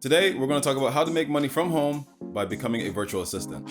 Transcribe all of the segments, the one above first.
Today, we're going to talk about how to make money from home by becoming a virtual assistant.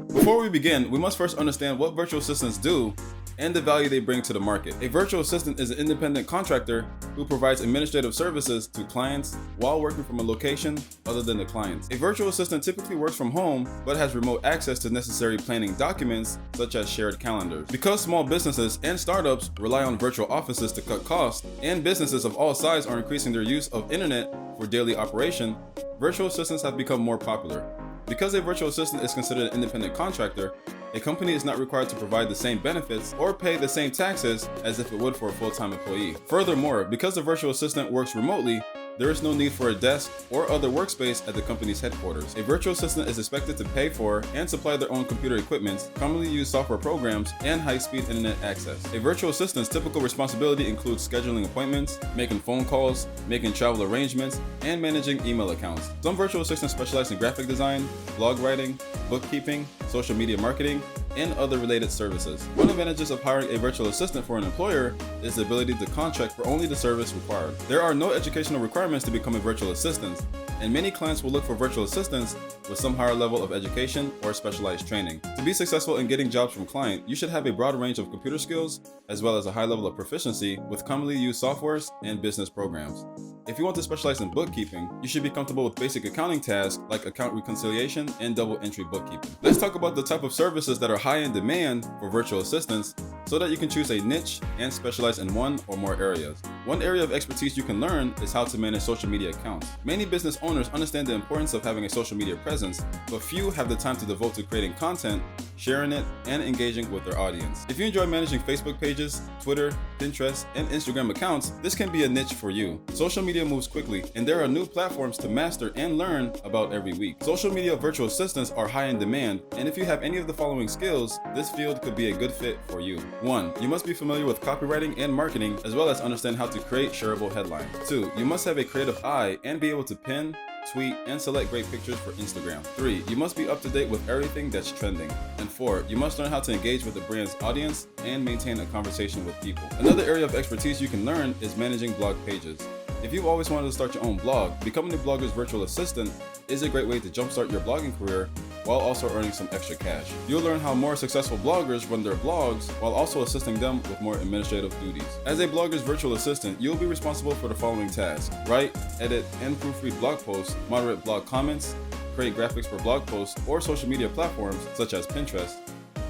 Before we begin, we must first understand what virtual assistants do and the value they bring to the market. A virtual assistant is an independent contractor who provides administrative services to clients while working from a location other than the client's. A virtual assistant typically works from home but has remote access to necessary planning documents such as shared calendars. Because small businesses and startups rely on virtual offices to cut costs, and businesses of all sizes are increasing their use of internet for daily operation, virtual assistants have become more popular. Because a virtual assistant is considered an independent contractor, a company is not required to provide the same benefits or pay the same taxes as if it would for a full-time employee. Furthermore, because the virtual assistant works remotely, there is no need for a desk or other workspace at the company's headquarters. A virtual assistant is expected to pay for and supply their own computer equipment, commonly used software programs, and high-speed internet access. A virtual assistant's typical responsibility includes scheduling appointments, making phone calls, making travel arrangements, and managing email accounts. Some virtual assistants specialize in graphic design, blog writing, bookkeeping, social media marketing, and other related services. One advantage of hiring a virtual assistant for an employer is the ability to contract for only the service required. There are no educational requirements to become a virtual assistant, and many clients will look for virtual assistants with some higher level of education or specialized training. To be successful in getting jobs from clients, you should have a broad range of computer skills as well as a high level of proficiency with commonly used softwares and business programs. If you want to specialize in bookkeeping, you should be comfortable with basic accounting tasks like account reconciliation and double entry bookkeeping. Let's talk about the type of services that are high in demand for virtual assistants so that you can choose a niche and specialize in one or more areas. One area of expertise you can learn is how to manage social media accounts. Many business owners understand the importance of having a social media presence, but few have the time to devote to creating content, sharing it, and engaging with their audience. If you enjoy managing Facebook pages, Twitter, Pinterest, and Instagram accounts, this can be a niche for you. Social media moves quickly, and there are new platforms to master and learn about every week. Social media virtual assistants are high in demand, and if you have any of the following skills, this field could be a good fit for you. 1. You must be familiar with copywriting and marketing, as well as understand how to create shareable headlines. 2. You must have a creative eye and be able to pin, tweet, and select great pictures for Instagram. 3. You must be up to date with everything that's trending. And 4. You must learn how to engage with the brand's audience and maintain a conversation with people. Another area of expertise you can learn is managing blog pages. If you've always wanted to start your own blog, becoming a blogger's virtual assistant is a great way to jumpstart your blogging career while also earning some extra cash. You'll learn how more successful bloggers run their blogs while also assisting them with more administrative duties. As a blogger's virtual assistant, you'll be responsible for the following tasks: write, edit, and proofread blog posts, moderate blog comments, create graphics for blog posts or social media platforms such as Pinterest,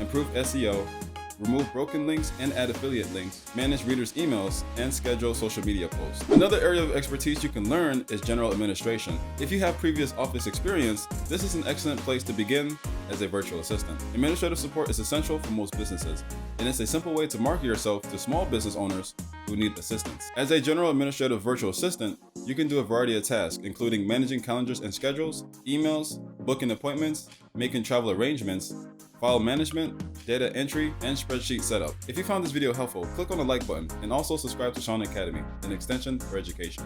improve SEO, remove broken links and add affiliate links, manage readers' emails, and schedule social media posts. Another area of expertise you can learn is general administration. If you have previous office experience, this is an excellent place to begin as a virtual assistant. Administrative support is essential for most businesses, and it's a simple way to market yourself to small business owners who need assistance. As a general administrative virtual assistant, you can do a variety of tasks, including managing calendars and schedules, emails, booking appointments, making travel arrangements, file management, data entry, and spreadsheet setup. If you found this video helpful, click on the like button and also subscribe to SHAUN Academy, an extension for education.